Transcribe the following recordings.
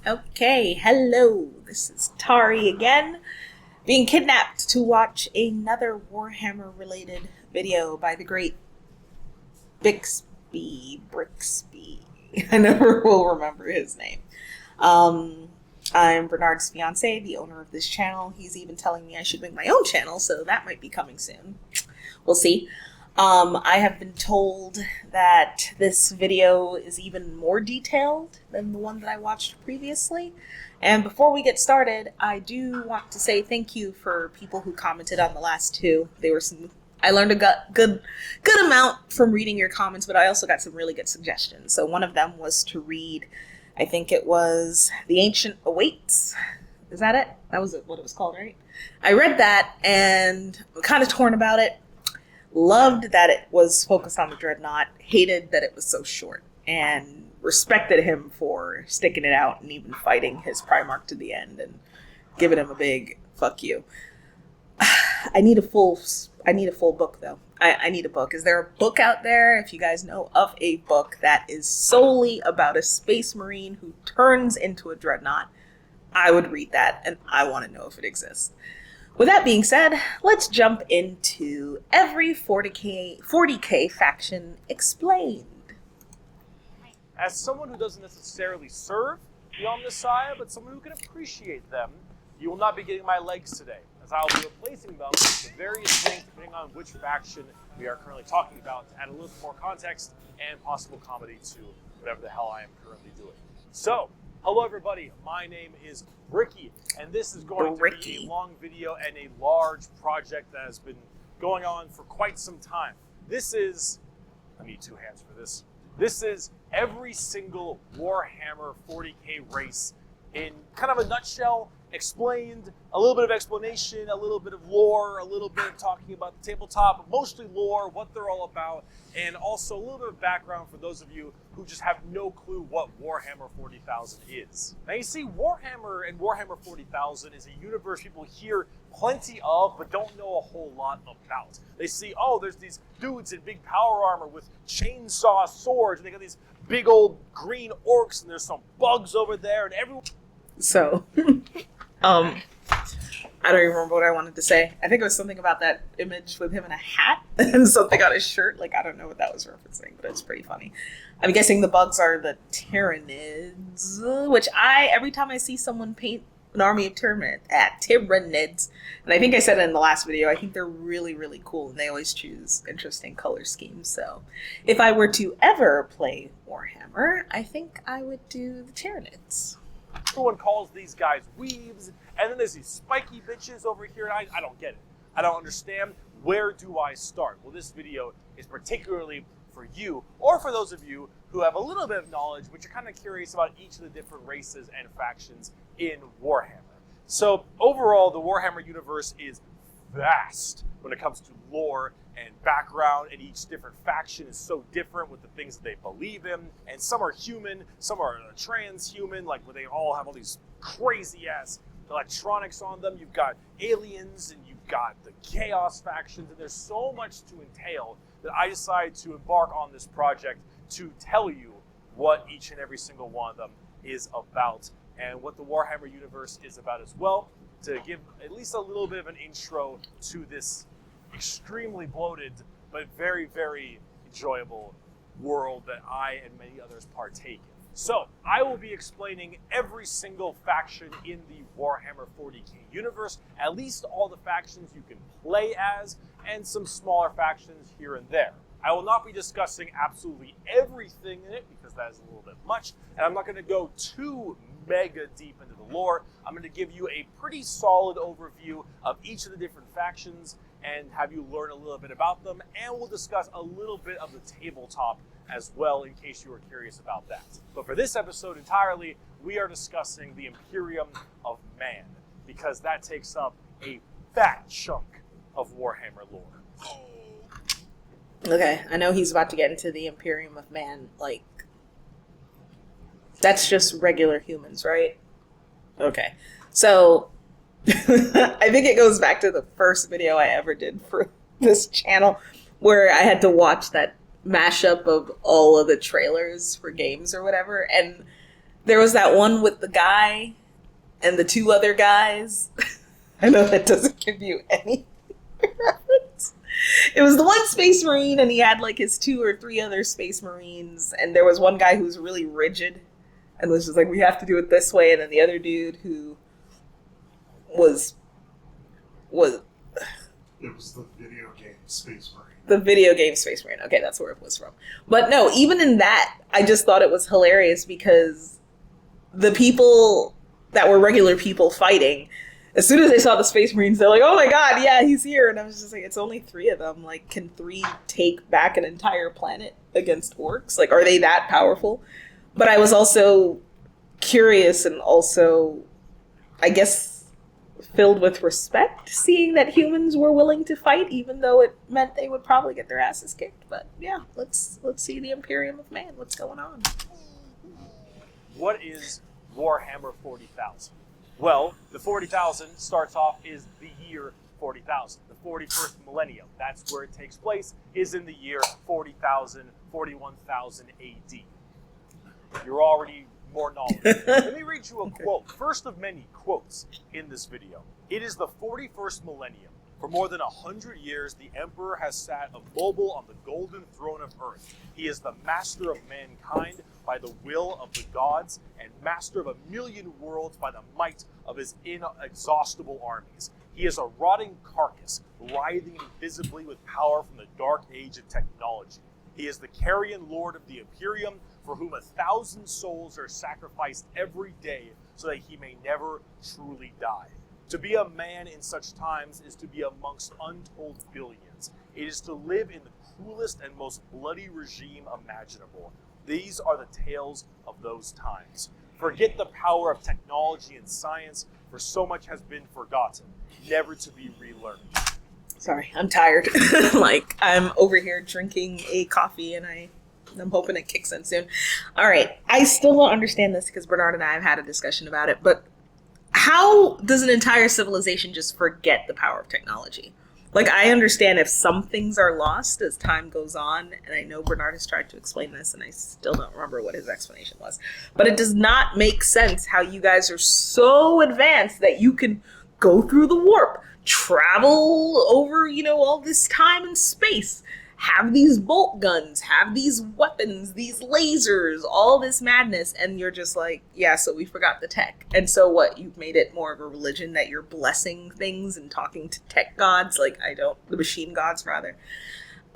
Okay, hello. This is Tari again, being kidnapped to watch another Warhammer related video by the great Brixby. I never will remember his name. I'm Bernard's fiance, the owner of this channel. He's even telling me I should make my own channel, so that might be coming soon. We'll see. I have been told that this video is even more detailed than the one that I watched previously. And before we get started, I do want to say thank you for people who commented on the last two. I learned a good amount from reading your comments, but I also got some really good suggestions. So one of them was to read, I think it was The Ancient Awaits. Is that it? That was what it was called, right? I read that and I'm kind of torn about it. Loved that it was focused on the Dreadnought, hated that it was so short, and respected him for sticking it out and even fighting his Primarch to the end and giving him a big fuck you. I need a full book though. I need a book. Is there a book out there, if you guys know of a book that is solely about a space marine who turns into a Dreadnought? I would read that and I want to know if it exists. With that being said, let's jump into every 40k faction explained. As someone who doesn't necessarily serve the Omnissiah, but someone who can appreciate them, you will not be getting my legs today, as I will be replacing them with various things depending on which faction we are currently talking about to add a little more context and possible comedy to whatever the hell I am currently doing. So, hello everybody, my name is Bricky, and this is going to be a long video and a large project that has been going on for quite some time. This is, I need two hands for this. This is every single Warhammer 40k race in kind of a nutshell, explained, a little bit of explanation, a little bit of lore, a little bit of talking about the tabletop, mostly lore, what they're all about, and also a little bit of background for those of you who just have no clue what Warhammer 40,000 is. Now you see, Warhammer and Warhammer 40,000 is a universe people hear plenty of, but don't know a whole lot about. They see, oh, there's these dudes in big power armor with chainsaw swords, and they got these big old green orcs, and there's some bugs over there, and everyone... So, I don't even remember what I wanted to say. I think it was something about that image with him in a hat and something on his shirt. Like, I don't know what that was referencing, but it's pretty funny. I'm guessing the bugs are the Tyranids, which every time I see someone paint an army of Tyranids, and I think I said it in the last video, I think they're really, really cool, and they always choose interesting color schemes. So, if I were to ever play Warhammer, I think I would do the Tyranids. Everyone calls these guys weebs, and then there's these spiky bitches over here, and I don't get it. I don't understand. Where do I start? Well, this video is particularly for you, or for those of you who have a little bit of knowledge, but you're kind of curious about each of the different races and factions in Warhammer. So overall, the Warhammer universe is vast when it comes to lore and background, and each different faction is so different with the things that they believe in, and some are human, some are transhuman, like where they all have all these crazy ass electronics on them. You've got aliens, and you've got the chaos factions, and there's so much to entail that I decided to embark on this project to tell you what each and every single one of them is about, and what the Warhammer universe is about as well, to give at least a little bit of an intro to this extremely bloated but very, very enjoyable world that I and many others partake in. So I will be explaining every single faction in the Warhammer 40k universe, at least all the factions you can play as, and some smaller factions here and there. I will not be discussing absolutely everything in it because that is a little bit much, and I'm not going to go too mega deep into the lore. I'm going to give you a pretty solid overview of each of the different factions and have you learn a little bit about them, and we'll discuss a little bit of the tabletop as well in case you were curious about that. But for this episode entirely, we are discussing the Imperium of Man, because that takes up a fat chunk of Warhammer lore. Okay, I know he's about to get into the Imperium of Man, like, that's just regular humans, right? Okay, so I think it goes back to the first video I ever did for this channel, where I had to watch that mashup of all of the trailers for games or whatever, and There was that one with the guy and the two other guys. I know that doesn't give you any reference. It was the one Space Marine, and he had like his 2 or 3 other Space Marines, and there was one guy who was really rigid and was just like, we have to do it this way, and then the other dude who was It was the video game Space Marine. the video game Space Marine. Okay, that's where it was from. But no, even in that, I just thought it was hilarious because the people that were regular people fighting, as soon as they saw the Space Marines, they're like, oh my god, yeah, he's here. And I was just like, it's only 3 of them. Like, can 3 take back an entire planet against orcs? Like, are they that powerful? But I was also curious and also, I guess, filled with respect, seeing that humans were willing to fight, even though it meant they would probably get their asses kicked. But yeah, let's see the Imperium of Man. What's going on? What is Warhammer 40,000? Well, the 40,000 starts off is the year 40,000, the 41st millennium. That's where it takes place, is in the year 40,000, 41,000 AD. You're already more knowledgeable. Let me read you a quote, first of many quotes in this video. It is the 41st millennium. For more than 100 years, the Emperor has sat immobile on the golden throne of Earth. He is the master of mankind by the will of the gods, and master of 1,000,000 worlds by the might of his inexhaustible armies. He is a rotting carcass, writhing invisibly with power from the dark age of technology. He is the carrion lord of the Imperium, for whom 1,000 souls are sacrificed every day so that he may never truly die. To be a man in such times is to be amongst untold billions. It is to live in the cruelest and most bloody regime imaginable. These are the tales of those times. Forget the power of technology and science, for so much has been forgotten, never to be relearned. Sorry, I'm tired. Like, I'm over here drinking a coffee, and I'm hoping it kicks in soon. All right, I still don't understand this because Bernard and I have had a discussion about it, but how does an entire civilization just forget the power of technology? Like, I understand if some things are lost as time goes on, and I know Bernard has tried to explain this, and I still don't remember what his explanation was, but it does not make sense how you guys are so advanced that you can go through the warp, travel over, all this time and space, have these bolt guns, have these weapons, these lasers, all this madness, and you're just like, yeah, so we forgot the tech. And so what, you've made it more of a religion that you're blessing things and talking to tech gods, the machine gods, rather.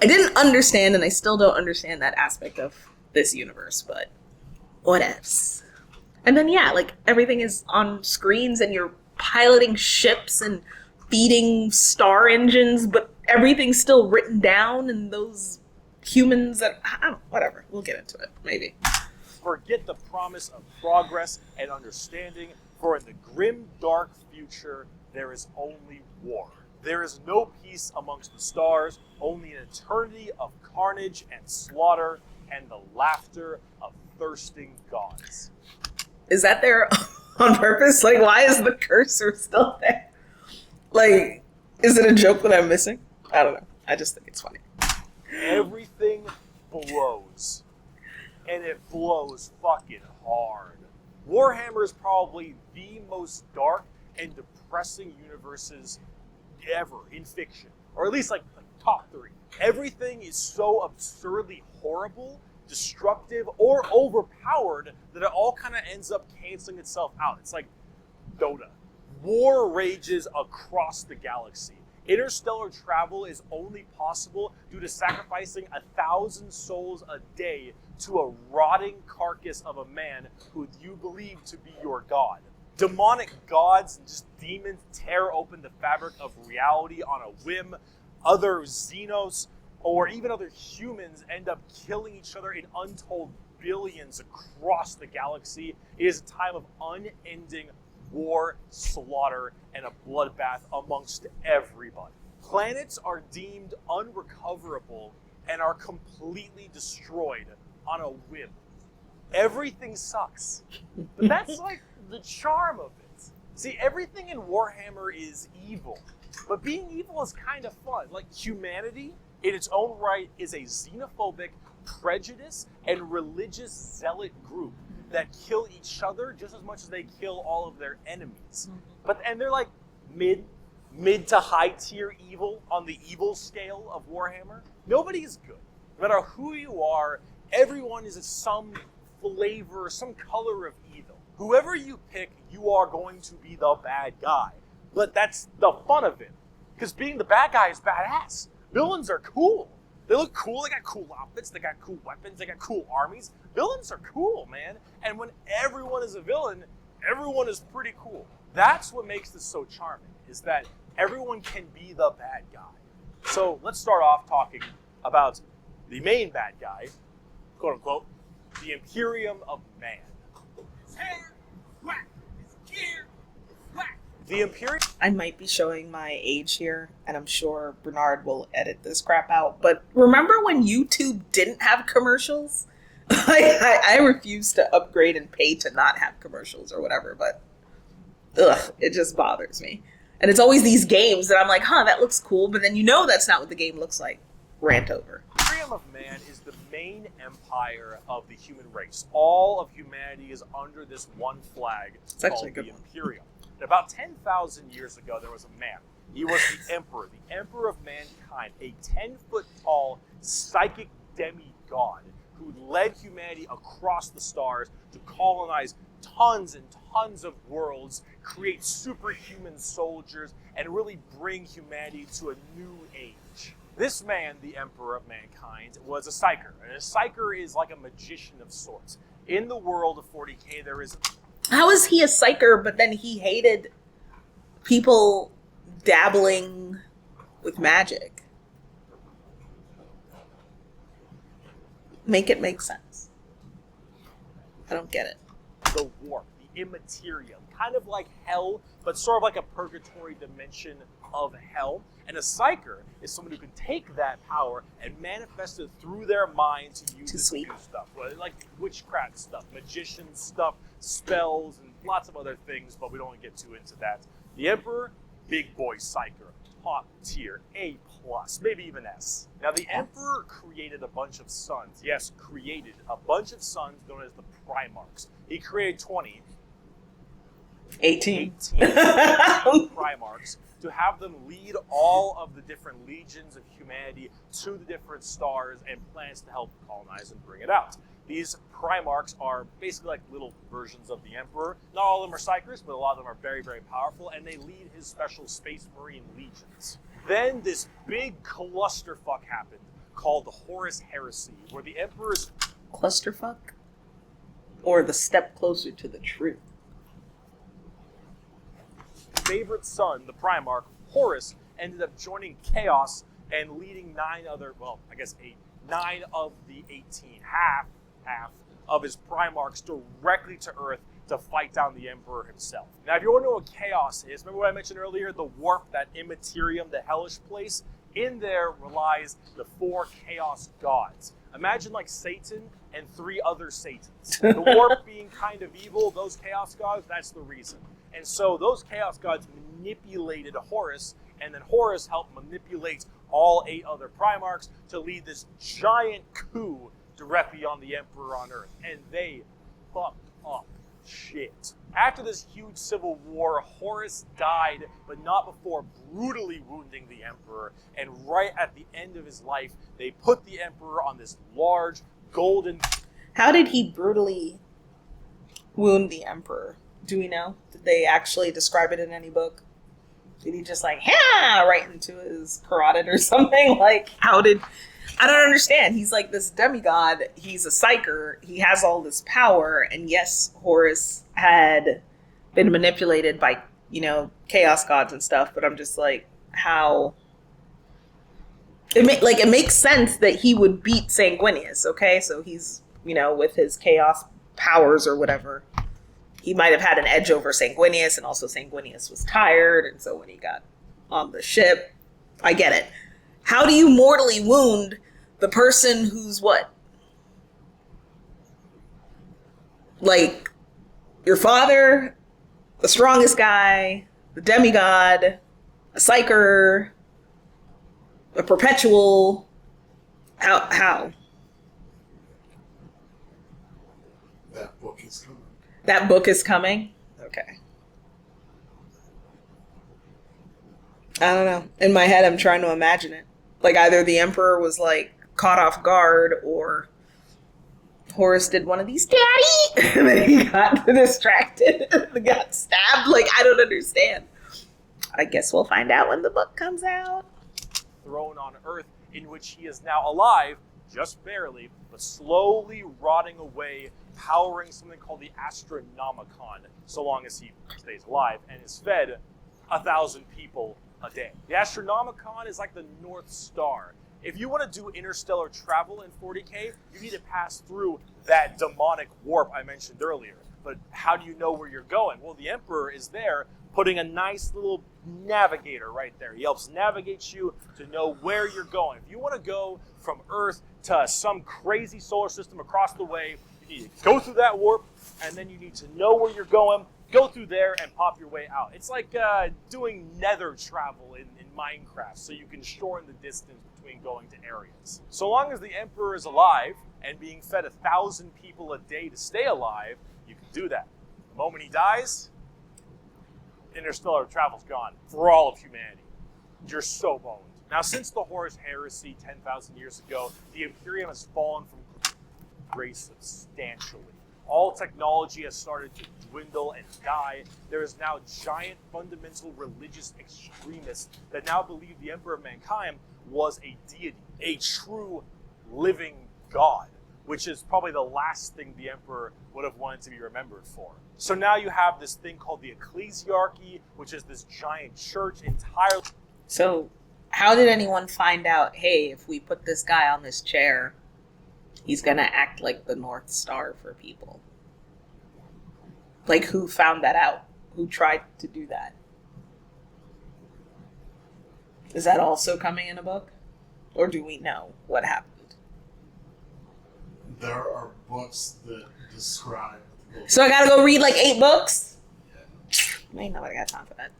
I didn't understand, and I still don't understand that aspect of this universe, but whatevs. And then, yeah, everything is on screens, and you're piloting ships and feeding star engines, but everything's still written down, and those humans that, whatever, we'll get into it, maybe. Forget the promise of progress and understanding, for in the grim, dark future, there is only war. There is no peace amongst the stars, only an eternity of carnage and slaughter, and the laughter of thirsting gods. Is that there on purpose? Why is the cursor still there? Is it a joke that I'm missing? I don't know. I just think it's funny. Everything blows. And it blows fucking hard. Warhammer is probably the most dark and depressing universes ever in fiction. Or at least top 3. Everything is so absurdly horrible, destructive, or overpowered that it all kind of ends up canceling itself out. It's like Dota. War rages across the galaxy. Interstellar travel is only possible due to sacrificing 1,000 souls a day to a rotting carcass of a man who you believe to be your god. Demonic gods and just demons tear open the fabric of reality on a whim. Other Xenos or even other humans end up killing each other in untold billions across the galaxy. It is a time of unending war, slaughter, and a bloodbath amongst everybody. Planets are deemed unrecoverable and are completely destroyed on a whim. Everything sucks. But that's the charm of it. See, everything in Warhammer is evil, but being evil is kind of fun. Humanity, in its own right, is a xenophobic, prejudice, and religious zealot group that kill each other just as much as they kill all of their enemies. And they're like mid to high tier evil on the evil scale of Warhammer. Nobody is good. No matter who you are, everyone is some flavor, some color of evil. Whoever you pick, you are going to be the bad guy. But that's the fun of it. Because being the bad guy is badass. Villains are cool. They look cool, they got cool outfits, they got cool weapons, they got cool armies. Villains are cool, man. And when everyone is a villain, everyone is pretty cool. That's what makes this so charming, is that everyone can be the bad guy. So let's start off talking about the main bad guy, quote unquote, the Imperium of Man. The Imperium... I might be showing my age here, and I'm sure Bernard will edit this crap out, but remember when YouTube didn't have commercials? I refuse to upgrade and pay to not have commercials or whatever, but it just bothers me. And it's always these games that I'm like, that looks cool, but then you know that's not what the game looks like. Rant over. The Imperium of Man is the main empire of the human race. All of humanity is under this one flag called the Imperium. And about 10,000 years ago, there was a man. He was the emperor of mankind, a 10-foot-tall psychic demigod who led humanity across the stars to colonize tons and tons of worlds, create superhuman soldiers, and really bring humanity to a new age. This man, the emperor of mankind, was a psyker. And a psyker is like a magician of sorts. In the world of 40k, there is... How is he a psyker, but then he hated people dabbling with magic? Make it make sense. I don't get it. The warp, the immaterium, kind of like hell, but sort of like a purgatory dimension of hell. And a psyker is someone who can take that power and manifest it through their mind to use it to do stuff. Like witchcraft stuff, magician stuff, spells, and lots of other things, but we don't want to get too into that. The Emperor, big boy psyker, top tier, A+, maybe even S. Now the Emperor created a bunch of sons. Yes, created a bunch of sons known as the Primarchs. He created 18 Primarchs to have them lead all of the different legions of humanity to the different stars and planets to help colonize and bring it out. These Primarchs are basically like little versions of the Emperor. Not all of them are psychers, but a lot of them are very, very powerful, and they lead his special Space Marine legions. Then this big clusterfuck happened called the Horus Heresy, where the Emperor's... Clusterfuck? Or the step closer to the truth? Favorite son, the Primarch, Horus, ended up joining Chaos and leading 9 of the 18, half of his Primarchs directly to Earth to fight down the Emperor himself. Now, if you want to know what Chaos is, remember what I mentioned earlier, the warp, that immaterium, the hellish place? In there relies the 4 Chaos gods. Imagine like Satan and 3 other Satans. The warp being kind of evil, those Chaos gods, that's the reason. And so those Chaos gods manipulated Horus, and then Horus helped manipulate all 8 other Primarchs to lead this giant coup directly on the Emperor on Earth. And they fucked up shit. After this huge civil war, Horus died, but not before brutally wounding the Emperor. And right at the end of his life, they put the Emperor on this large golden... How did he brutally wound the Emperor? Do we know? Did they actually describe it in any book? Did he just like, right into his carotid or something? Like, how did... I don't understand. He's like this demigod. He's a psyker. He has all this power. And yes, Horus had been manipulated by, chaos gods and stuff. But I'm just like, how... It makes sense that he would beat Sanguinius, okay? So he's, with his chaos powers or whatever. He might have had an edge over Sanguinius, and also Sanguinius was tired, and so when he got on the ship, I get it. How do you mortally wound the person who's what? Like, your father, the strongest guy, the demigod, a psyker, a perpetual. How? That book is coming. That book is coming? Okay. I don't know. In my head, I'm trying to imagine it. Like, either the Emperor was, like, caught off guard, or Horus did one of these, Daddy! And then he got distracted and got stabbed. Like, I don't understand. I guess we'll find out when the book comes out. Throne on Earth, in which he is now alive, just barely, but slowly rotting away, powering something called the Astronomicon, so long as he stays alive, and is fed 1,000 people a day. The Astronomicon is like the North Star. If you want to do interstellar travel in 40k, you need to pass through that demonic warp I mentioned earlier. But how do you know where you're going? Well, the Emperor is there, putting a nice little navigator right there. He helps navigate you to know where you're going. If you want to go from Earth to some crazy solar system across the way, you need to go through that warp, and then you need to know where you're going, go through there, and pop your way out. It's like doing nether travel in Minecraft, so you can shorten the distance between going to areas. So long as the Emperor is alive and being fed 1,000 people a day to stay alive, you can do that. The moment he dies, interstellar travel's gone for all of humanity. You're so boned. Now, since the Horus Heresy 10,000 years ago, the Imperium has fallen from grace substantially. All technology has started to dwindle and die. There is now giant fundamental religious extremists that now believe the Emperor of Mankind was a deity, a true living god, which is probably the last thing the Emperor would have wanted to be remembered for. So now you have this thing called the Ecclesiarchy, which is this giant church entirely. So, how did anyone find out, hey, if we put this guy on this chair, he's gonna act like the North Star for people? Like, who found that out? Who tried to do that? Is that also coming in a book? Or do we know what happened? There are books that describe the book. So I gotta go read like 8 books? Ain't nobody got time for that.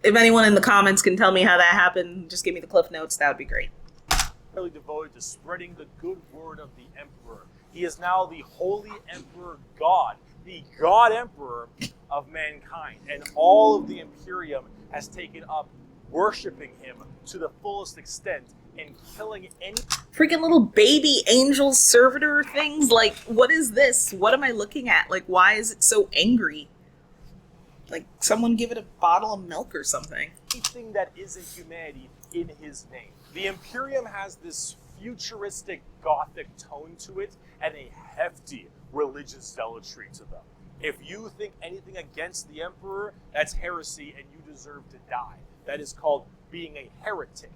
If anyone in the comments can tell me how that happened, just give me the cliff notes, that would be great. Really devoted to spreading the good word of the Emperor. He is now the Holy Emperor God, the God Emperor of mankind. And all of the Imperium has taken up worshiping him to the fullest extent and killing any Freaking little baby angel servitor things. Like, what is this? What am I looking at? Like, why is it so angry? Like, someone give it a bottle of milk or something. anything that isn't humanity in his name. The Imperium has this futuristic Gothic tone to it and a hefty religious zealotry to them. If you think anything against the Emperor, that's heresy and you deserve to die. That is called being a heretic.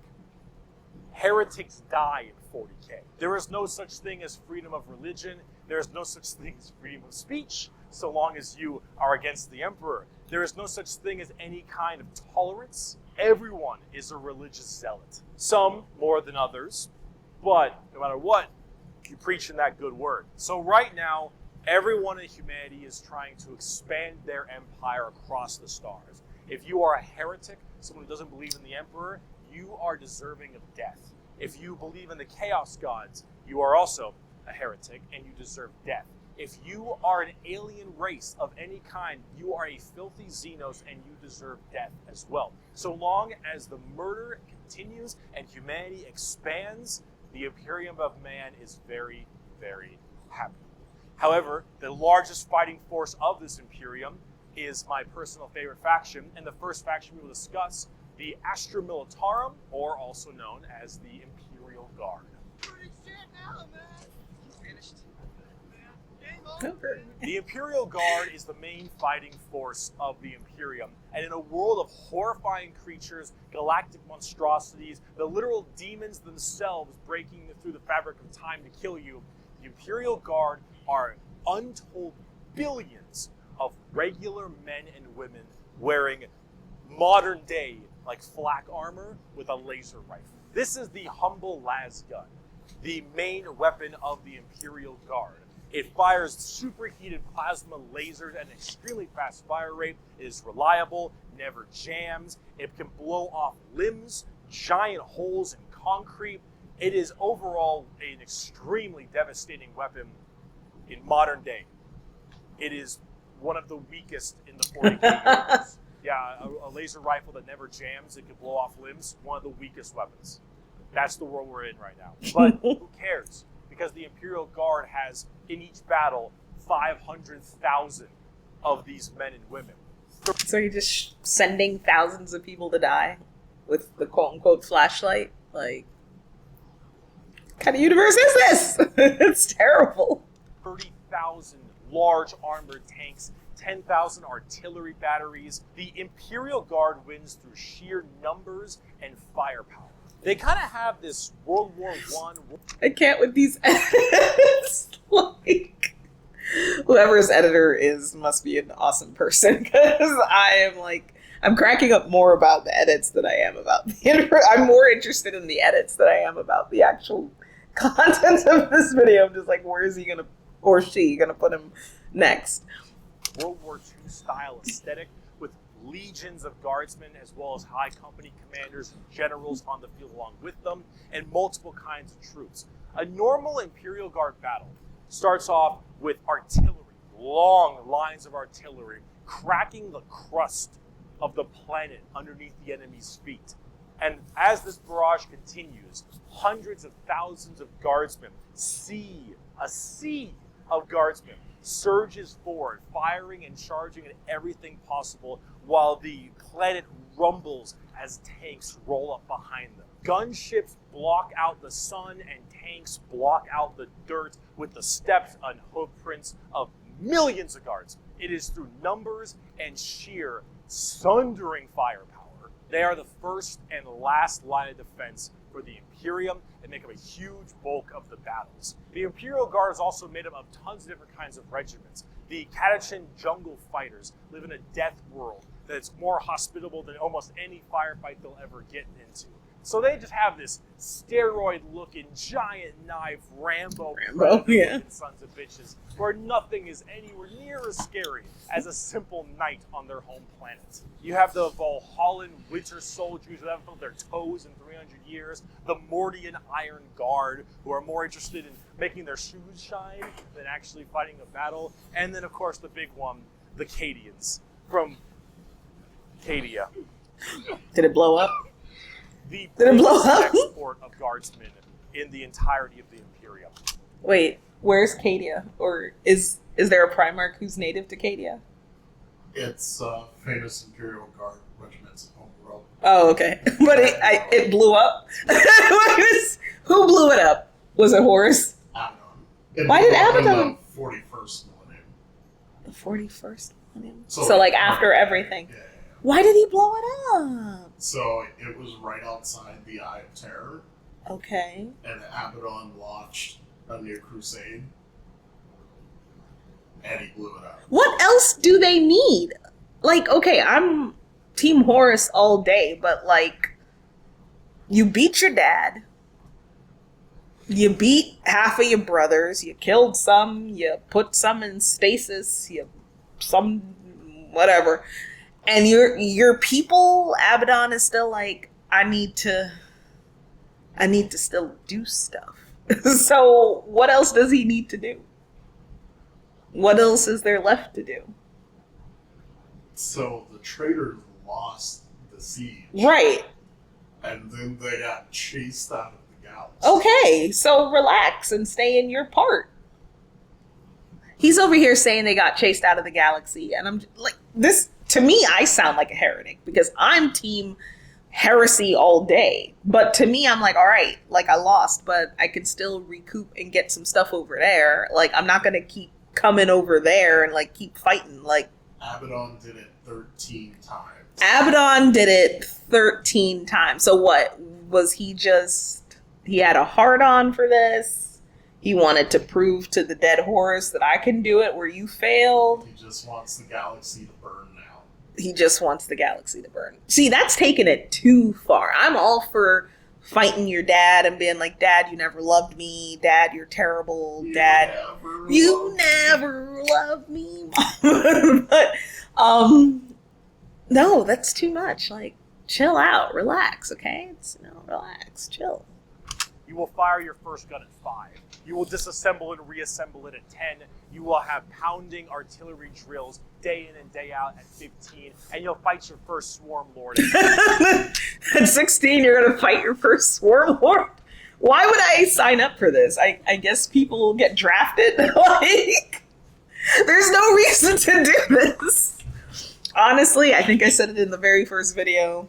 Heretics die in 40k. There is no such thing as freedom of religion. There is no such thing as freedom of speech, so long as you are against the Emperor. There is no such thing as any kind of tolerance. Everyone is a religious zealot. Some more than others, but no matter what, you're preaching that good word. So right now, everyone in humanity is trying to expand their empire across the stars. If you are a heretic, someone who doesn't believe in the Emperor, you are deserving of death. If you believe in the Chaos Gods, you are also a heretic and you deserve death. If you are an alien race of any kind, you are a filthy Xenos and you deserve death as well. So long as the murder continues and humanity expands, the Imperium of Man is very, very happy. However, the largest fighting force of this Imperium is my personal favorite faction, and the first faction we will discuss, the Astra Militarum, or also known as the Imperial Guard. The Imperial Guard is the main fighting force of the Imperium, and in a world of horrifying creatures, galactic monstrosities, the literal demons themselves breaking through the fabric of time to kill you, the Imperial Guard are untold billions of regular men and women wearing modern day like flak armor with a laser rifle. This is the humble las gun, the main weapon of the Imperial Guard. It fires superheated plasma lasers at an extremely fast fire rate. It is reliable, never jams. It can blow off limbs, giant holes in concrete. It is overall an extremely devastating weapon in modern day. It is one of the weakest in the 40k universe. Yeah, a laser rifle that never jams, it can blow off limbs, one of the weakest weapons. That's the world we're in right now. But who cares? Because the Imperial Guard has, in each battle, 500,000 of these men and women. So you're just sending thousands of people to die with the quote-unquote flashlight? Like, what kind of universe is this? It's terrible. 30,000 large armored tanks, 10,000 artillery batteries. The Imperial Guard wins through sheer numbers and firepower. They kind of have this World War I can't with these edits. Like, whoever's editor is must be an awesome person, because I'm cracking up more about the edits than I am about I'm more interested in the edits than I am about the actual content of this video. I'm just like, where is he gonna, or she gonna put him next? World War II style aesthetic with legions of guardsmen as well as high company commanders and generals on the field along with them, and multiple kinds of troops. A normal Imperial Guard battle starts off with artillery, long lines of artillery, cracking the crust of the planet underneath the enemy's feet. And as this barrage continues, hundreds of thousands of guardsmen, a sea of guardsmen, surges forward, firing and charging at everything possible while the planet rumbles as tanks roll up behind them. Gunships block out the sun and tanks block out the dirt with the steps and hoof prints of millions of guards. It is through numbers and sheer sundering firepower. They are the first and last line of defense for the Imperium and make up a huge bulk of the battles. The Imperial Guard is also made up of tons of different kinds of regiments. The Catachan jungle fighters live in a death world that's more hospitable than almost any firefight they'll ever get into. So they just have this steroid-looking, giant knife, Rambo yeah. sons of bitches, where nothing is anywhere near as scary as a simple knight on their home planet. You have the Valhallan winter soldiers who haven't felt their toes in 300 years, the Mordian Iron Guard, who are more interested in making their shoes shine than actually fighting a battle, and then, of course, the big one, the Cadians from Cadia. Did it blow up? The Did it blow biggest up? export of guardsmen in the entirety of the Imperium. Wait, where's Cadia? Or is there a Primarch who's native to Cadia? It's famous Imperial Guard regiments in Homeworld. Oh, okay. But it blew up? Who blew it up? Was it Horus? Abaddon. Why did Abaddon? Abaddon? The 41st millennium. The 41st millennium? So So after everything. Yeah. Why did he blow it up? So it was right outside the Eye of Terror, Okay. and Abaddon launched a new crusade, and he blew it up. What else do they need? Like, okay, I'm Team Horus all day, but like, you beat your dad. You beat half of your brothers. You killed some. You put some in stasis. Whatever. And your people, Abaddon is still like, I need to still do stuff. So what else does he need to do? What else is there left to do? So the traitors lost the siege. Right. And then they got chased out of the galaxy. Okay, so relax and stay in your part. He's over here saying they got chased out of the galaxy, and I'm like, this, to me, I sound like a heretic, because I'm team heresy all day. But to me, I'm like, all right, like, I lost, but I could still recoup and get some stuff over there. Like, I'm not going to keep coming over there and, like, keep fighting. Like, Abaddon did it 13 times. Abaddon did it 13 times. So what? Was he had a hard-on for this? He wanted to prove to the dead Horus that I can do it where you failed. He just wants the galaxy to burn now. He just wants the galaxy to burn. See, that's taking it too far. I'm all for fighting your dad and being like, Dad, you never loved me. Dad, you're terrible. Dad, you never loved me. But, no, that's too much. Like, chill out. Relax, okay? Relax. Chill. You will fire your first gun at 5. You will disassemble and reassemble it at 10. You will have pounding artillery drills day in and day out at 15. And you'll fight your first swarm lord at At 16, you're going to fight your first swarm lord? Why would I sign up for this? I guess people will get drafted? Like, there's no reason to do this. Honestly, I think I said it in the very first video.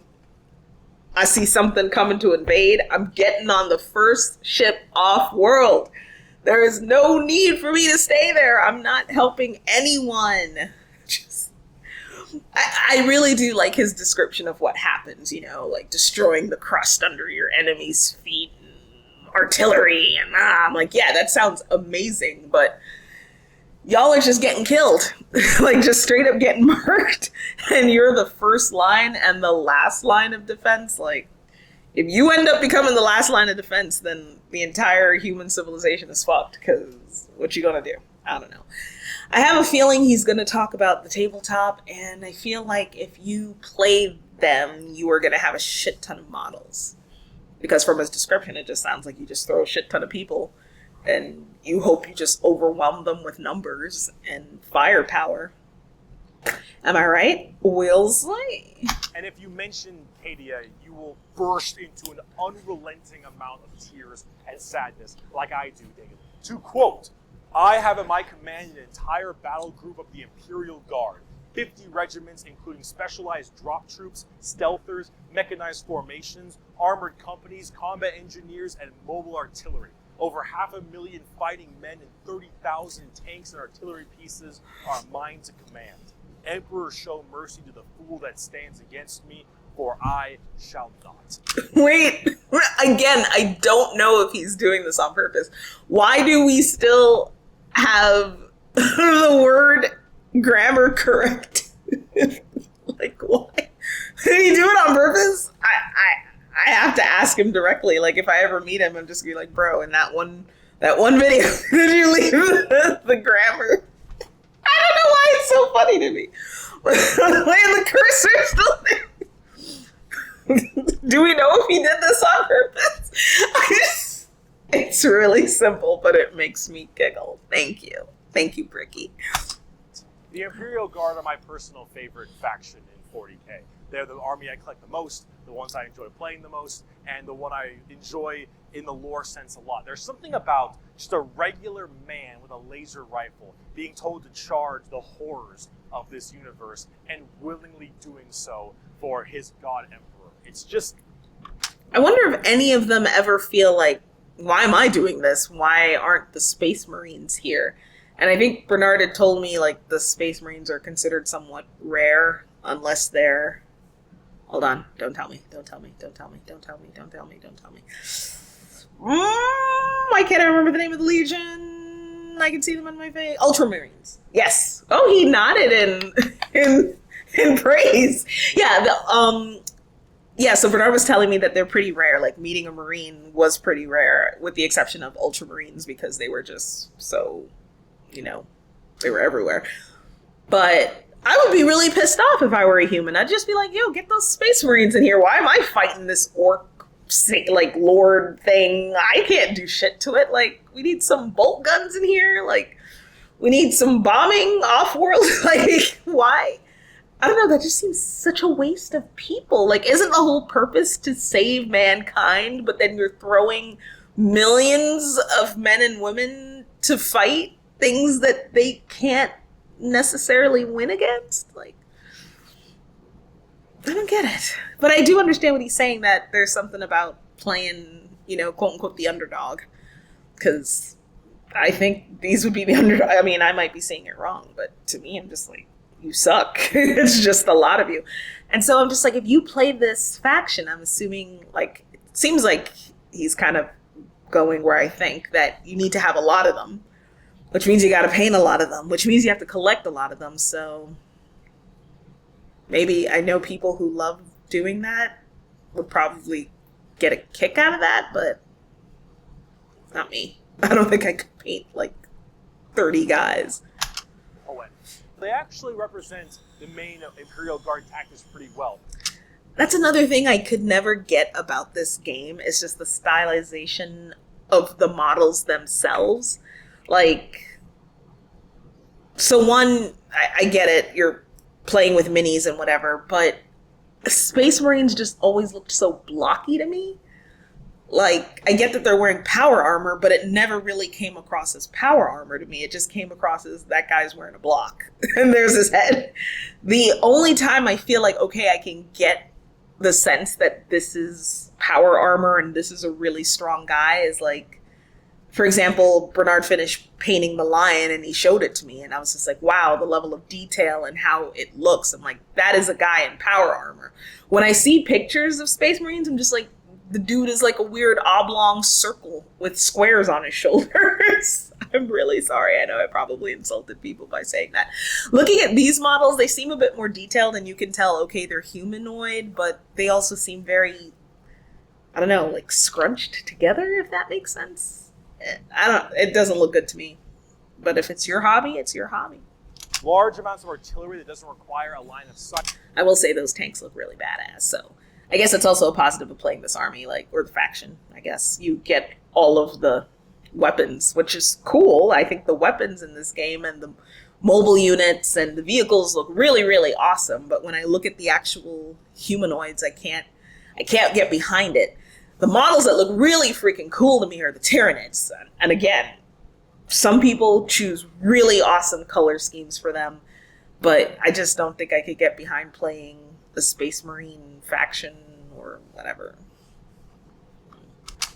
I see something coming to invade. I'm getting on the first ship off world. There is no need for me to stay there. I'm not helping anyone. I really do like his description of what happens, you know, like destroying the crust under your enemy's feet, and artillery, and I'm like, yeah, that sounds amazing, but y'all are just getting killed. Like, just straight up getting marked, and you're the first line and the last line of defense. Like, if you end up becoming the last line of defense, then the entire human civilization is fucked, because what you gonna do? I don't know. I have a feeling he's gonna talk about the tabletop, and I feel like if you played them, you are gonna have a shit ton of models. Because from his description, it just sounds like you just throw a shit ton of people and you hope you just overwhelm them with numbers and firepower. Am I right? We'll see. And if you mention Cadia, you will burst into an unrelenting amount of tears and sadness, like I do daily. To quote, I have at my command an entire battle group of the Imperial Guard, 50 regiments including specialized drop troops, stealthers, mechanized formations, armored companies, combat engineers, and mobile artillery. Over 500,000 fighting men and 30,000 tanks and artillery pieces are mine to command. Emperor, show mercy to the fool that stands against me, for I shall not. Wait, again, I don't know if he's doing this on purpose. Why do we still have the word grammar correct? Like, why? Did he do it on purpose? I have to ask him directly. Like, if I ever meet him, I'm just gonna be like, bro, in that one video, did you leave the grammar? I don't know why it's so funny to me. And the cursor's still there. Do we know if he did this on purpose? It's really simple, but it makes me giggle. Thank you. Thank you, Bricky. The Imperial Guard are my personal favorite faction in 40k. They're the army I collect the most, the ones I enjoy playing the most, and the one I enjoy in the lore sense a lot. There's something about just a regular man with a laser rifle being told to charge the horrors of this universe and willingly doing so for his god emperor. It's just... I wonder if any of them ever feel like, why am I doing this? Why aren't the Space Marines here? And I think Bernard had told me, like, the Space Marines are considered somewhat rare unless they're... Hold on. Don't tell me. Don't tell me. Don't tell me. Don't tell me. Don't tell me. Don't tell me. Why can't I remember the name of the Legion? I can see them on my face. Ultramarines. Yes. Oh, he nodded in praise. Yeah. Yeah. So Bernard was telling me that they're pretty rare. Like, meeting a Marine was pretty rare, with the exception of Ultramarines, because they were just so, you know, they were everywhere. But I would be really pissed off if I were a human. I'd just be like, yo, get those Space Marines in here. Why am I fighting this orc, like, lord thing? I can't do shit to it. Like, we need some bolt guns in here. Like, we need some bombing off-world. Like, why? I don't know, that just seems such a waste of people. Like, isn't the whole purpose to save mankind, but then you're throwing millions of men and women to fight things that they can't necessarily win against? Like, I don't get it. But I do understand what he's saying, that there's something about playing, you know, quote unquote, the underdog. Because I think these would be the underdog. I mean, I might be saying it wrong, but to me, I'm just like, you suck. It's just a lot of you. And so I'm just like, if you play this faction, I'm assuming, like, it seems like he's kind of going where I think that you need to have a lot of them, which means you got to paint a lot of them, which means you have to collect a lot of them. So maybe, I know people who love doing that would probably get a kick out of that, but not me. I don't think I could paint like 30 guys. They actually represent the main Imperial Guard tactics pretty well. That's another thing I could never get about this game. Is just the stylization of the models themselves. Like, so one, I get it. You're playing with minis and whatever, but Space Marines just always looked so blocky to me. Like, I get that they're wearing power armor, but it never really came across as power armor to me. It just came across as that guy's wearing a block and there's his head. The only time I feel like, okay, I can get the sense that this is power armor and this is a really strong guy is like, for example, Bernard finished painting the lion and he showed it to me and I was just like, wow, the level of detail and how it looks. I'm like, that is a guy in power armor. When I see pictures of Space Marines, I'm just like, the dude is like a weird oblong circle with squares on his shoulders. I'm really sorry. I know I probably insulted people by saying that. Looking at these models, they seem a bit more detailed and you can tell, okay, they're humanoid, but they also seem very, I don't know, like scrunched together, if that makes sense. It doesn't look good to me. But if it's your hobby, it's your hobby. Large amounts of artillery that doesn't require a line of sight. I will say those tanks look really badass, so I guess it's also a positive of playing this army, like, or the faction, I guess. You get all of the weapons, which is cool. I think the weapons in this game and the mobile units and the vehicles look really, really awesome. But when I look at the actual humanoids, I can't get behind it. The models that look really freaking cool to me are the Tyranids. And again, some people choose really awesome color schemes for them, but I just don't think I could get behind playing the Space Marine faction or whatever.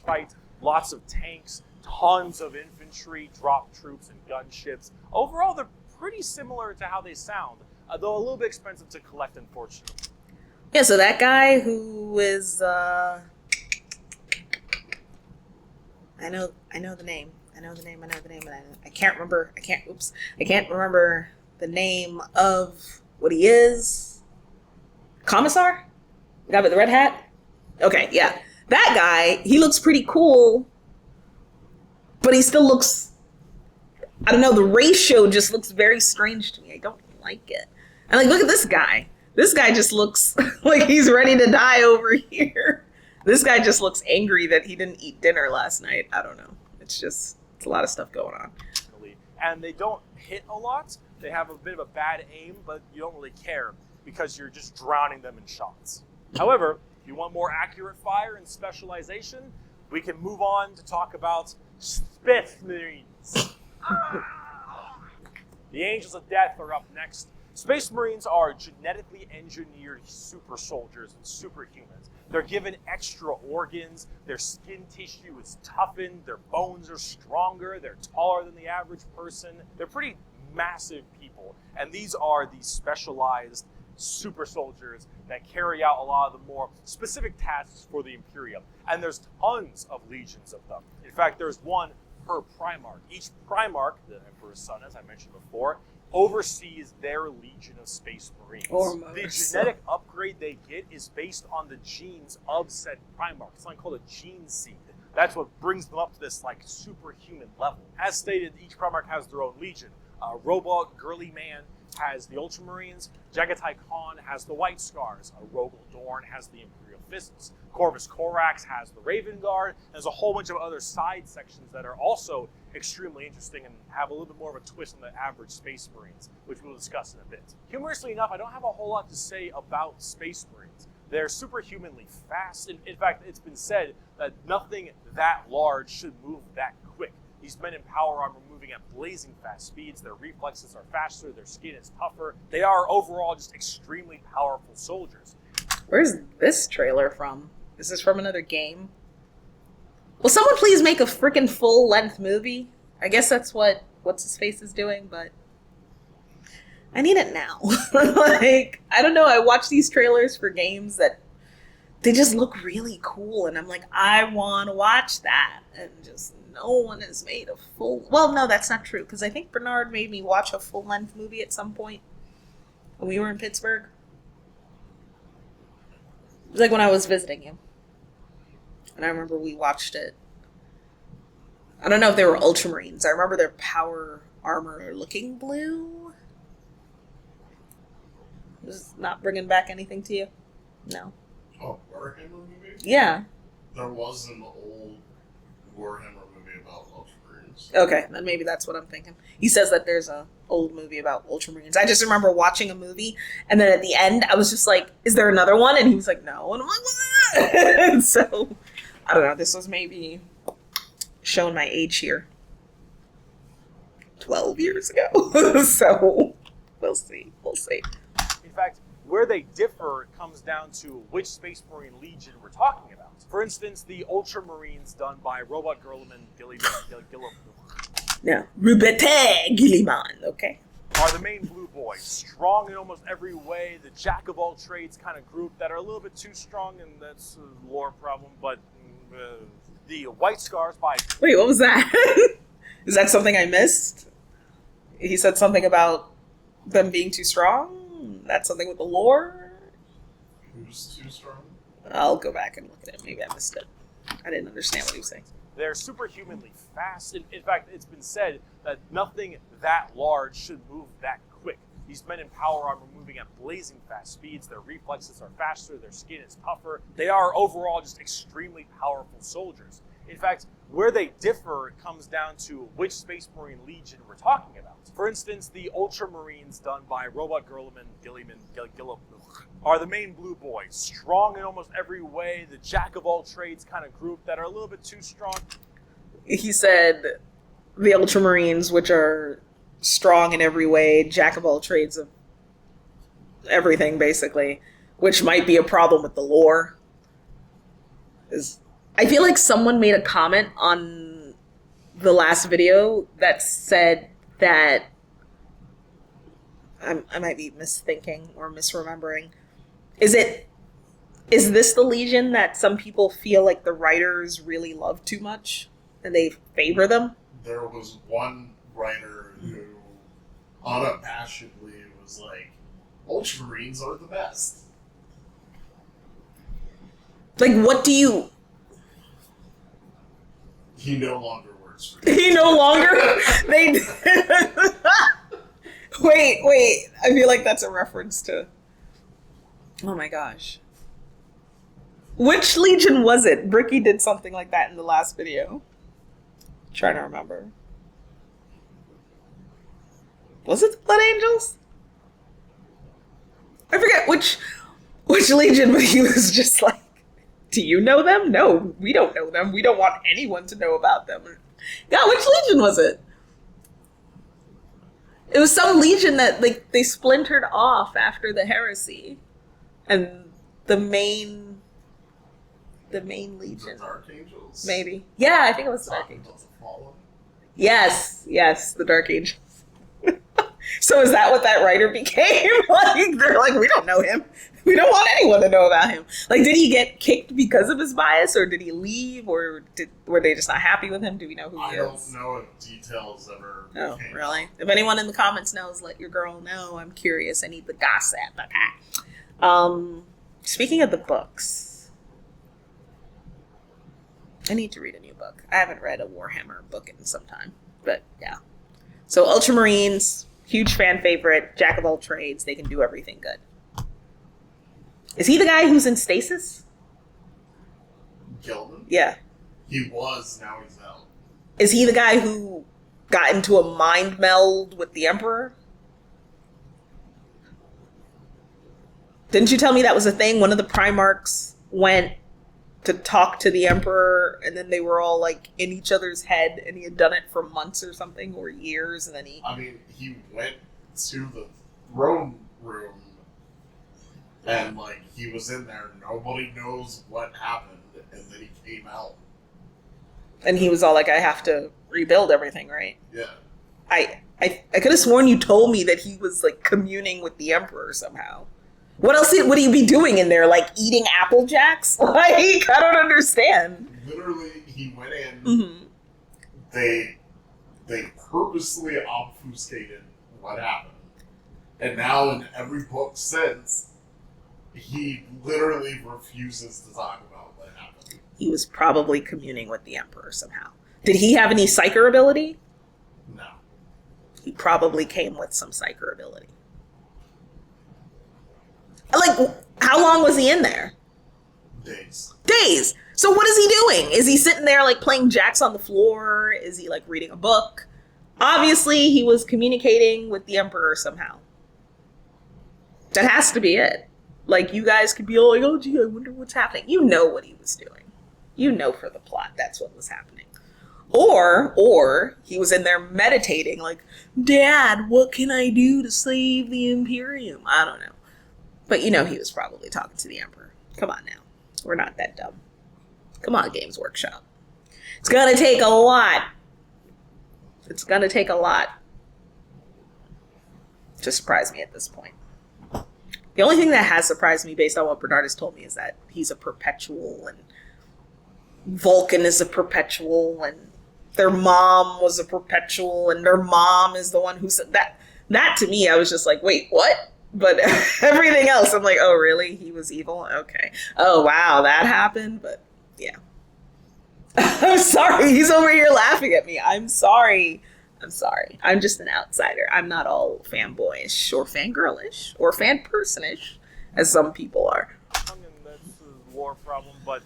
Fight, lots of tanks, tons of infantry, drop troops, and gunships. Overall, they're pretty similar to how they sound, though a little bit expensive to collect, unfortunately. Yeah, so that guy who is, I know the name. And I can't remember the name of what he is. Commissar? The guy with the red hat? Okay, yeah. That guy, he looks pretty cool, but he still looks, I don't know, the ratio just looks very strange to me. I don't like it. And like, look at this guy. This guy just looks like he's ready to die over here. This guy just looks angry that he didn't eat dinner last night. I don't know. It's a lot of stuff going on. And they don't hit a lot. They have a bit of a bad aim, but you don't really care, because you're just drowning them in shots. However, if you want more accurate fire and specialization, we can move on to talk about Space Marines. The Angels of Death are up next. Space Marines are genetically engineered super soldiers and superhumans. They're given extra organs, their skin tissue is toughened, their bones are stronger, they're taller than the average person. They're pretty massive people, and these are the specialized super soldiers that carry out a lot of the more specific tasks for the Imperium. And there's tons of legions of them. In fact, there's one per Primarch. Each Primarch, the Emperor's son, as I mentioned before, oversees their legion of Space Marines. The genetic upgrade they get is based on the genes of said Primarch. It's something called a gene seed. That's what brings them up to this like superhuman level. As stated, each Primarch has their own legion. Robot Girly Man has the Ultramarines, Jagatai Khan has the White Scars, Rogel Dorn has the Imperial Fists, Corvus Corax has the Raven Guard, and there's a whole bunch of other side sections that are also extremely interesting and have a little bit more of a twist on the average Space Marines, which we'll discuss in a bit. Humorously enough, I don't have a whole lot to say about Space Marines. They're superhumanly fast. In fact, it's been said that nothing that large should move that quick. These men in power armor moving at blazing fast speeds, their reflexes are faster, their skin is tougher. They are overall just extremely powerful soldiers. Where's this trailer from? Is this from another game? Will someone please make a freaking full-length movie? I guess that's what What's-His-Face is doing, but I need it now. Like, I don't know, I watch these trailers for games that they just look really cool, and I'm like, I want to watch that, and just no one has made a full... Well, no, that's not true, because I think Bernard made me watch a full-length movie at some point when we were in Pittsburgh. It was like when I was visiting him. And I remember we watched it. I don't know if they were Ultramarines. I remember their power armor looking blue. This is not bringing back anything to you? No. A Warhammer movie? Yeah. There was an old Warhammer movie about Ultramarines. Okay, then maybe that's what I'm thinking. He says that there's a old movie about Ultramarines. I just remember watching a movie, and then at the end, I was just like, is there another one? And he was like, no. And I'm like, what? So, I don't know. This was maybe showing my age here. 12 years ago. So, we'll see. We'll see. In fact, where they differ comes down to which Space Marine Legion we're talking about. For instance, the Ultramarines done by Robot Girlman No. Rubete Gilliman, okay? are the main blue boys, strong in almost every way, the jack of all trades kind of group that are a little bit too strong, and that's a lore problem, but the White Scars by... Wait, what was that? Is that something I missed? He said something about them being too strong? That's something with the lore? Who's too strong? I'll go back and look at it. Maybe I missed it. I didn't understand what he was saying. They're superhumanly fast. In fact, it's been said that nothing that large should move that quick. These men in power armor moving at blazing fast speeds. Their reflexes are faster. Their skin is tougher. They are overall just extremely powerful soldiers. In fact, where they differ comes down to which Space Marine Legion we're talking about. For instance, the Ultramarines done by Robot Girlman are the main blue boys, strong in almost every way, the jack of all trades kind of group that are a little bit too strong. He said the Ultramarines, which are strong in every way, jack of all trades of everything, basically, which might be a problem with the lore. I feel like someone made a comment on the last video that said that I might be misthinking or misremembering. Is this the Legion that some people feel like the writers really love too much and they favor them? There was one writer who unabashedly was like, Ultramarines are the best. Like, what do you... He no longer works for me. He no longer... They... Wait. I feel like that's a reference to... Oh my gosh. Which Legion was it? Bricky did something like that in the last video. Trying to remember. Was it the Blood Angels? I forget which Legion, but he was just like, do you know them? No, we don't know them. We don't want anyone to know about them. God, which Legion was it? It was some Legion that like they splintered off after the heresy. And the main Legion. The Dark Angels? Maybe. Yeah, I think it was the Dark Angels. Yes, the Dark Angels. So is that what that writer became? Like, they're like, we don't know him. We don't want anyone to know about him. Like, did he get kicked because of his bias, or did he leave, or were they just not happy with him? Do we know who he is? I don't know if details ever Oh, came really? out. If anyone in the comments knows, let your girl know. I'm curious. I need the gossip. Speaking of the books, I need to read a new book. I haven't read a Warhammer book in some time, but yeah. So Ultramarines, huge fan favorite, jack of all trades. They can do everything good. Is he the guy who's in stasis? Gilman? Yeah. He was, now he's out. Is he the guy who got into a mind meld with the Emperor? Didn't you tell me that was a thing? One of the Primarchs went to talk to the Emperor, and then they were all like in each other's head, and he had done it for months or something, or years, and then he went to the throne room, and like he was in there, nobody knows what happened, and then he came out. And he was all like, I have to rebuild everything, right? Yeah. I could have sworn you told me that he was like communing with the Emperor somehow. What else would he be doing in there? Like eating Apple Jacks? Like, I don't understand. Literally, he went in. Mm-hmm. They purposely obfuscated what happened, and now in every book since, he literally refuses to talk about what happened. He was probably communing with the Emperor somehow. Did he have any psyker ability? No. He probably came with some psyker ability. Like, how long was he in there? Days. Days! So what is he doing? Is he sitting there like playing jacks on the floor? Is he like reading a book? Obviously, he was communicating with the Emperor somehow. That has to be it. Like, you guys could be all like, oh, gee, I wonder what's happening. You know what he was doing. You know for the plot that's what was happening. Or he was in there meditating, like, Dad, what can I do to save the Imperium? I don't know. But you know he was probably talking to the Emperor. Come on now. We're not that dumb. Come on, Games Workshop. It's gonna take a lot. It's gonna take a lot to surprise me at this point. The only thing that has surprised me based on what Bernard has told me is that he's a perpetual and Vulcan is a perpetual and their mom was a perpetual and their mom is the one who said that. That to me, I was just like, wait, what? But everything else, I'm like, oh, really? He was evil? Okay. Oh, wow, that happened? But yeah. I'm sorry. He's over here laughing at me. I'm sorry. I'm just an outsider. I'm not all fanboyish or fangirlish or fan-personish, as some people are. And that's a war problem, but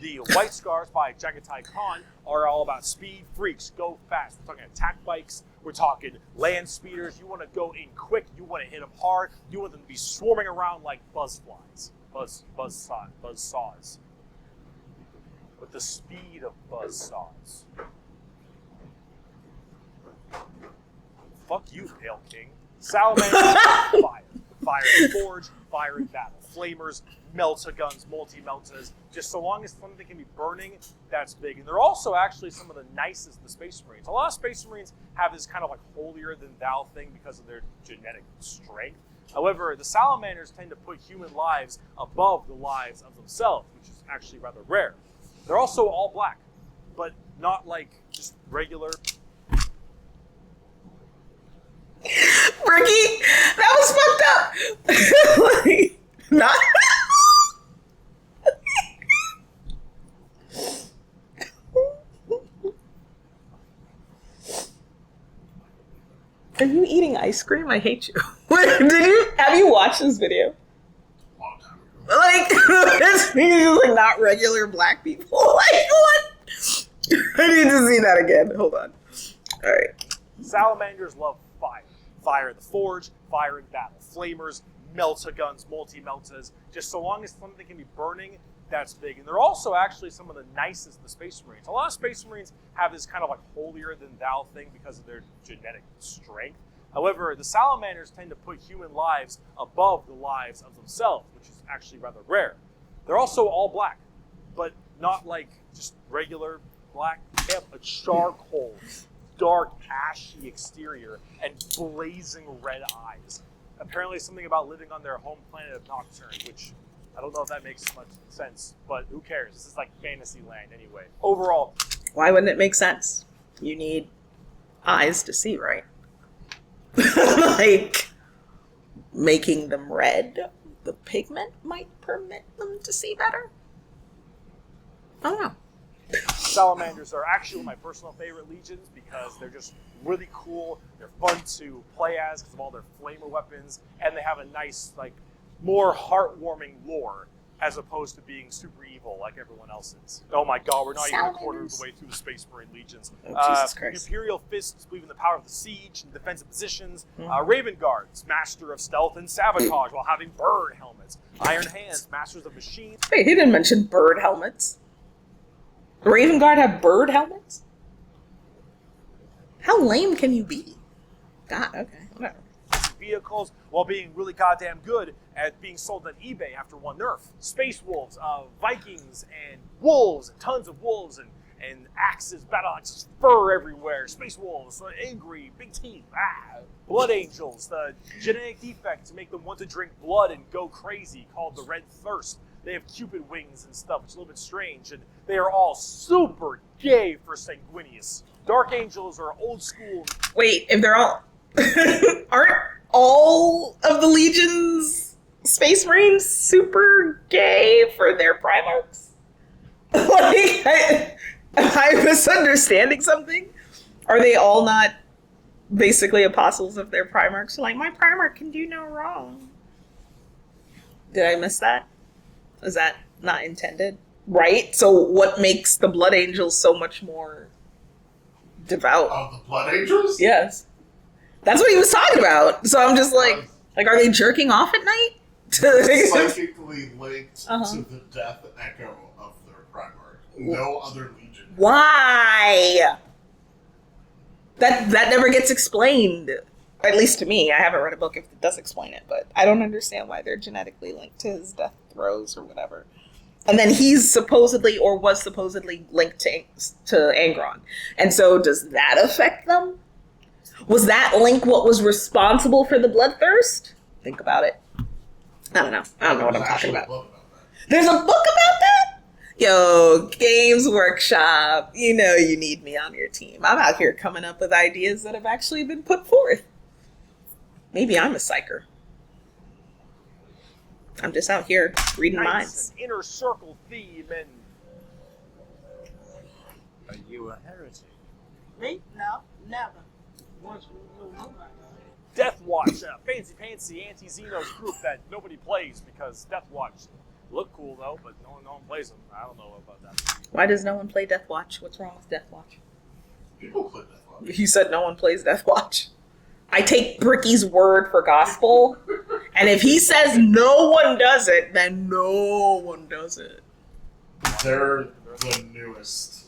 the White Scars by Jagatai Khan are all about speed freaks, go fast. We're talking attack bikes, we're talking land speeders. You want to go in quick, you want to hit them hard, you want them to be swarming around like buzzflies, buzzsaws. With the speed of buzzsaws. Fuck you, Pale King. Salamanders, fire. Fire in forge, fire in battle. Flamers, melta-guns, multi-meltas. Just so long as something can be burning, that's big. And they're also actually some of the nicest of the Space Marines. A lot of Space Marines have this kind of like holier-than-thou thing because of their genetic strength. However, the Salamanders tend to put human lives above the lives of themselves, which is actually rather rare. They're also all black, but not like just regular. Bricky, that was fucked up. Like, not. Are you eating ice cream? I hate you. Have you watched this video? Long time ago. Like, this thing is just like not regular black people. Like, what? I need to see that again. Hold on. All right. Salamanders love fire. Fire in the forge, fire in battle. Flamers, melta-guns, multi-meltas. Just so long as something can be burning, that's big. And they're also actually some of the nicest of the Space Marines. A lot of Space Marines have this kind of like holier-than-thou thing because of their genetic strength. However, the Salamanders tend to put human lives above the lives of themselves, which is actually rather rare. They're also all black, but not like just regular black. They have a charcoal, dark, ashy exterior and blazing red eyes. Apparently something about living on their home planet of Nocturne, which I don't know if that makes much sense, but who cares? This is like fantasy land anyway. Overall. Why wouldn't it make sense? You need eyes to see, right? Like, making them red, the pigment might permit them to see better? I don't know. Salamanders are actually my personal favorite legions because they're just really cool. They're fun to play as because of all their flamer weapons, and they have a nice, like, more heartwarming lore as opposed to being super evil like everyone else is. Oh my god, we're not even a quarter of the way through the Space Marine legions. Oh, Jesus Christ. Imperial Fists believe in the power of the siege and defensive positions. Raven Guards, master of stealth and sabotage while having bird helmets. Iron Hands, masters of machines. Wait, he didn't mention bird helmets. The Raven Guard have bird helmets? How lame can you be? God, okay, whatever. Vehicles while being really goddamn good at being sold on eBay after one nerf. Space Wolves, Vikings, and wolves, and tons of wolves, and axes, battle axes, fur everywhere. Space Wolves, angry, big teeth, Blood Angels, the genetic defect to make them want to drink blood and go crazy called the Red Thirst. They have Cupid wings and stuff, which is a little bit strange, and they are all super gay for Sanguinius. Dark Angels are old school. Wait, if they're all... aren't all of the Legion's Space Marines super gay for their Primarchs? Like, am I misunderstanding something? Are they all not basically apostles of their Primarchs? Like, my Primarch can do no wrong. Did I miss that? Is that not intended? Right? So what makes the Blood Angels so much more devout? Of the Blood Angels? Yes. That's what he was talking about. So I'm just like, are they jerking off at night? Psychically linked to the death echo of their Primarch. No other legion. Why? That never gets explained. At least to me. I haven't read a book if it does explain it, but I don't understand why they're genetically linked to his death throes or whatever. And then he's supposedly, or was supposedly, linked to Angron. And so does that affect them? Was that link what was responsible for the bloodthirst? Think about it. I don't know. I don't know what I'm talking about. There's a book about that? Yo, Games Workshop, you know you need me on your team. I'm out here coming up with ideas that have actually been put forth. Maybe I'm a psyker. I'm just out here reading minds. An inner circle theme and... Are you a heretic? Me? No, never. Once we know Death Watch, a fancy anti-Xenos group that nobody plays because Death Watch look cool though, but no one plays them. I don't know about that. Why does no one play Death Watch? What's wrong with Death Watch? People play Death Watch. He said no one plays Death Watch. I take Bricky's word for gospel, and if he says no one does it, then no one does it. They're the newest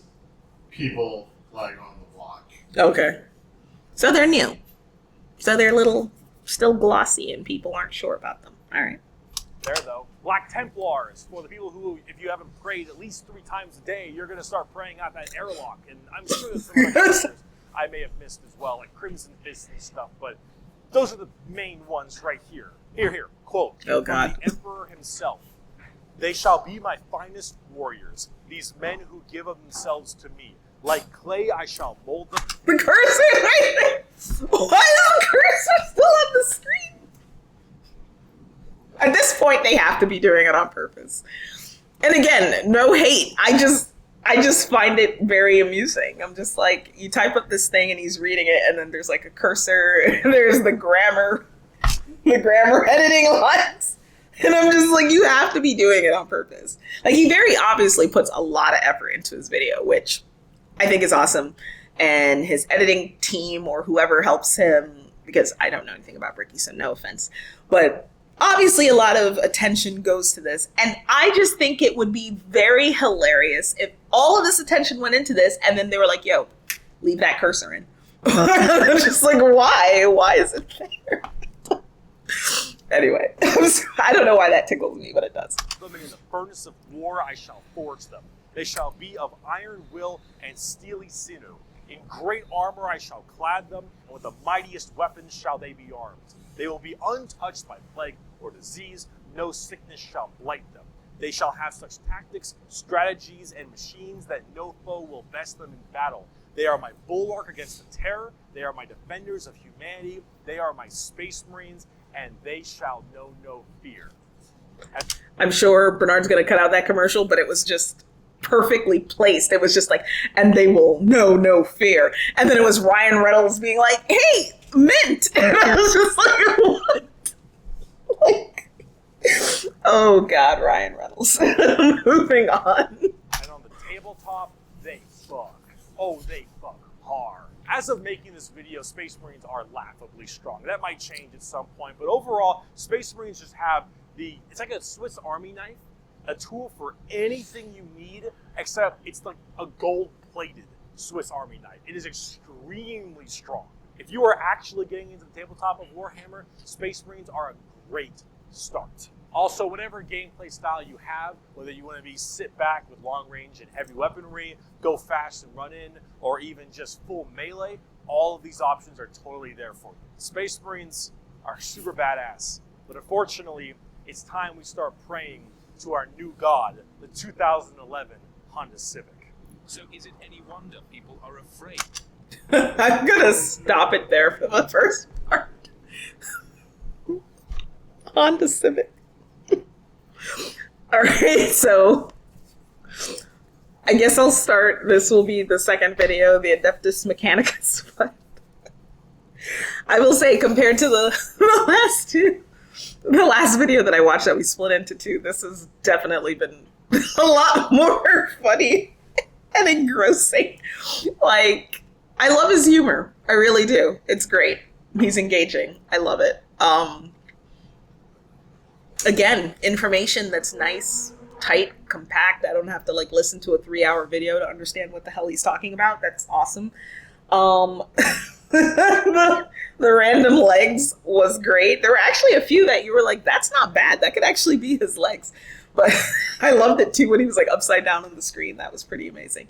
people like on the block. Okay. So they're new. So they're little, still glossy, and people aren't sure about them. All right. There though. Black Templars, for the people who, if you haven't prayed at least 3 times a day, you're going to start praying out that airlock. And I'm sure there's some other characters I may have missed as well, like Crimson Fist and stuff. But those are the main ones right here. Here. Quote. Oh, God. From the Emperor himself. They shall be my finest warriors, these men who give of themselves to me. Like clay, I shall mold them. The cursor right there. Why is the cursor still on the screen? At this point, they have to be doing it on purpose. And again, no hate. I just find it very amusing. I'm just like, you type up this thing and he's reading it, and then there's like a cursor, and there's the grammar editing lines. And I'm just like, you have to be doing it on purpose. Like, he very obviously puts a lot of effort into his video, which I think is awesome. And his editing team or whoever helps him, because I don't know anything about Bricky, so no offense, but obviously a lot of attention goes to this. And I just think it would be very hilarious if all of this attention went into this and then they were like, yo, leave that cursor in. I'm just like, why? Why is it there? Anyway, I don't know why that tickles me, but it does. Them in the furnace of war I shall forge them. They shall be of iron will and steely sinew. In great armor I shall clad them, and with the mightiest weapons shall they be armed. They will be untouched by plague or disease. No sickness shall blight them. They shall have such tactics, strategies, and machines that no foe will best them in battle. They are my bulwark against the terror. They are my defenders of humanity. They are my space marines, and they shall know no fear. I'm sure Bernard's going to cut out that commercial, but it was just perfectly placed. It was just like, and they will know no fear. And then it was Ryan Reynolds being like, hey, mint! And I was just like, what? Like, oh God, Ryan Reynolds. Moving on. And on the tabletop, they fuck. Oh, they fuck hard. As of making this video, Space Marines are laughably strong. That might change at some point, but overall, Space Marines just have it's like a Swiss Army knife, a tool for anything you need, except it's like a gold-plated Swiss Army knife. It is extremely strong. If you are actually getting into the tabletop of Warhammer, Space Marines are a great start. Also, whatever gameplay style you have, whether you want to be sit back with long range and heavy weaponry, go fast and run in, or even just full melee, all of these options are totally there for you. Space Marines are super badass, but unfortunately, it's time we start praying to our new god, the 2011 Honda Civic. So is it any wonder people are afraid? I'm gonna stop it there for the first part. Honda Civic. Alright, so I guess I'll start. This will be the second video, the Adeptus Mechanicus one. I will say, compared to the last two, the last video that I watched that we split into two, this has definitely been a lot more funny and engrossing. Like, I love his humor. I really do. It's great. He's engaging. I love it. Again, information that's nice, tight, compact. I don't have to like listen to a 3-hour video to understand what the hell he's talking about. That's awesome. The random legs was great. There were actually a few that you were like, that's not bad. That could actually be his legs. But I loved it too when he was like upside down on the screen. That was pretty amazing.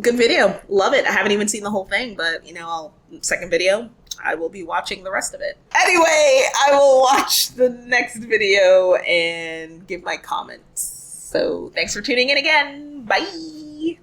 Good video. Love it. I haven't even seen the whole thing, but you know, second video, I will be watching the rest of it. Anyway, I will watch the next video and give my comments. So thanks for tuning in again. Bye.